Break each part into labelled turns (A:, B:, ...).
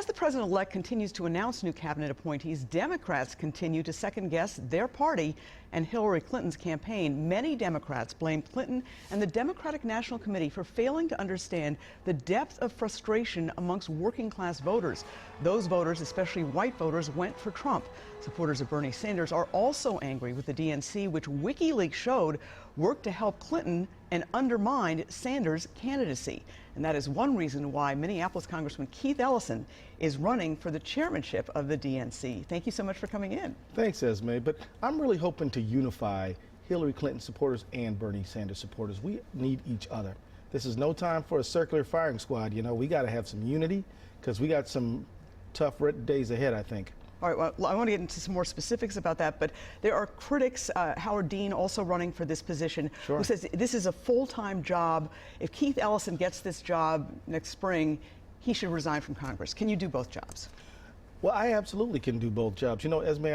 A: As the president-elect continues to announce new cabinet appointees, Democrats continue to second-guess their party and Hillary Clinton's campaign. Many Democrats blame Clinton and the Democratic National Committee for failing to understand the depth of frustration amongst working-class voters. Those voters, especially white voters, went for Trump. Supporters of Bernie Sanders are also angry with the DNC, which WikiLeaks showed worked to help Clinton and undermined Sanders' candidacy. And that is one reason why Minneapolis Congressman Keith Ellison is running for the chairmanship of the DNC. Thank you so much for coming in.
B: Thanks, Esme. But I'm really hoping to unify Hillary Clinton supporters and Bernie Sanders supporters. We need each other. This is no time for a circular firing squad. You know, we got to have some unity because we got some tough days ahead, I think.
A: All right, well, I want to get into some more specifics about that, but there are critics, Howard Dean also running for this position,
B: Sure.
A: who says this is a full-time job. If Keith Ellison gets this job next spring, he should resign from Congress. Can you do both jobs?
B: Well, I absolutely can do both jobs. You know, Esme,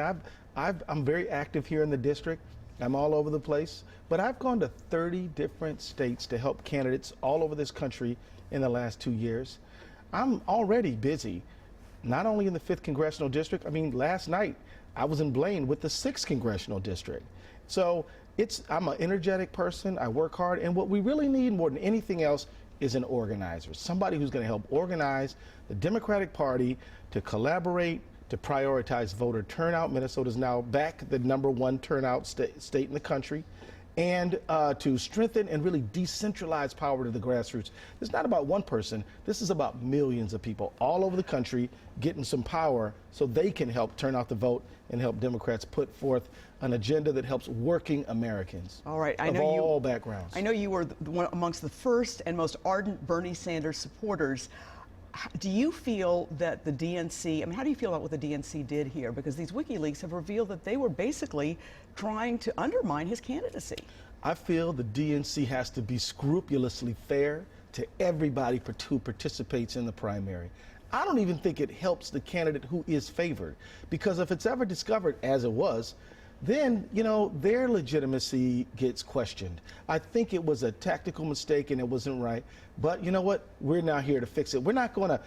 B: I'm very active here in the district. I'm all over the place, but I've gone to 30 different states to help candidates all over this country in the last 2 years. I'm already busy. Not only in the 5th Congressional District, I mean, last night I was in Blaine with the 6th Congressional District. So I'm an energetic person, I work hard, and what we really need more than anything else is an organizer, somebody who's going to help organize the Democratic Party to collaborate, to prioritize voter turnout. Minnesota is now back the #1 turnout state in the country. And to strengthen and really decentralize power to the grassroots. It's not about one person. This is about millions of people all over the country getting some power so they can help turn out the vote and help Democrats put forth an agenda that helps working Americans.
A: All right,
B: of all backgrounds.
A: I know you were one amongst the first and most ardent Bernie Sanders supporters. Do you feel that the DNC, I mean, how do you feel about what the DNC did here? Because these WikiLeaks have revealed that they were basically trying to undermine his candidacy.
B: I feel the DNC has to be scrupulously fair to everybody who participates in the primary. I don't even think it helps the candidate who is favored, because if it's ever discovered, as it was, then, you know, their legitimacy gets questioned. I think it was a tactical mistake and it wasn't right. But you know what? We're now here to fix it. We're not going to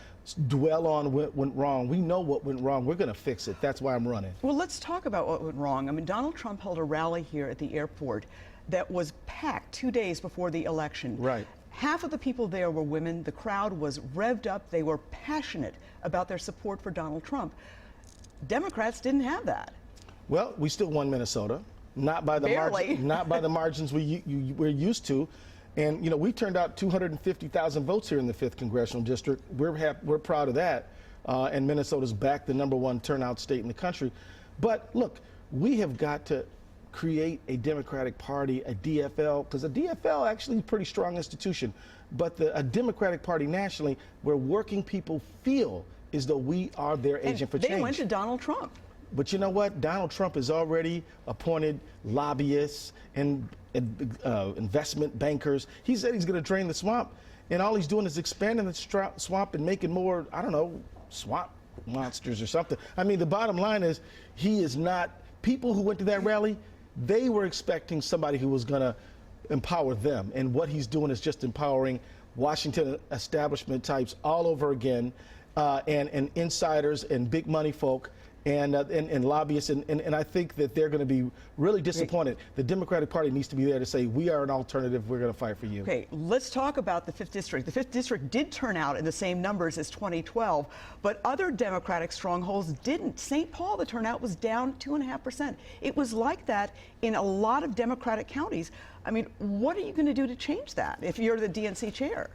B: dwell on what went wrong. We know what went wrong. We're going to fix it. That's why I'm running.
A: Well, let's talk about what went wrong. I mean, Donald Trump held a rally here at the airport that was packed 2 days before the election.
B: Right.
A: Half of the people there were women. The crowd was revved up. They were passionate about their support for Donald Trump. Democrats didn't have that.
B: Well, we still won Minnesota, not by the not by the margins we're used to, and you know we turned out 250,000 votes here in the 5th Congressional District. We're proud of that, and Minnesota's back the #1 turnout state in the country. But look, we have got to create a Democratic Party, a DFL, because a DFL actually is a pretty strong institution, but a Democratic Party nationally where working people feel as though we are their agent for change.
A: They went to Donald Trump.
B: But you know what? Donald Trump has already appointed lobbyists and investment bankers. He said he's going to drain the swamp, and all he's doing is expanding the swamp and making more, I don't know, swamp monsters or something. I mean, the bottom line is he is not, people who went to that rally, they were expecting somebody who was going to empower them. And what he's doing is just empowering Washington establishment types all over again, and insiders and big money folk. And lobbyists, and I think that they're going to be really disappointed. The Democratic Party needs to be there to say, we are an alternative, we're going to fight for you.
A: Okay, let's talk about the 5th District. The 5th District did turn out in the same numbers as 2012, but other Democratic strongholds didn't. St. Paul, the turnout was down 2.5%. It was like that in a lot of Democratic counties. I mean, what are you going to do to change that if you're the DNC chair?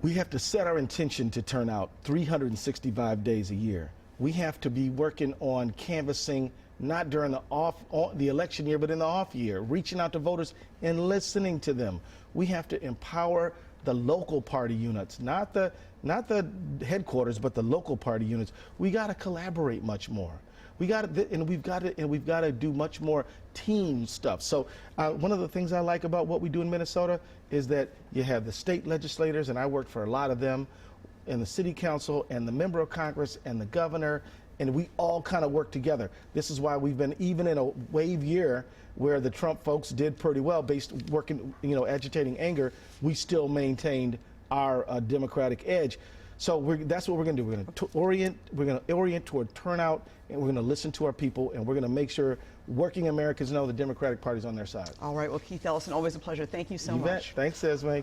B: We have to set our intention to turn out 365 days a year. We have to be working on canvassing, not during the election year, but in the off year, reaching out to voters and listening to them. We have to empower the local party units, not the headquarters, but the local party units. We got to collaborate much more. We've got to do much more team stuff. So one of the things I like about what we do in Minnesota is that you have the state legislators, and I work for a lot of them, and the city council and the member of Congress and the governor, and we all kind of work together. This is why we've been, even in a wave year where the Trump folks did pretty well agitating anger, we still maintained our Democratic edge. So that's what we're going to do. We're going to orient toward turnout, and we're going to listen to our people, and we're going to make sure working Americans know the Democratic Party's on their side.
A: All right. Well, Keith Ellison, always a pleasure. Thank you so
B: You bet.
A: much.
B: Thanks, Esme.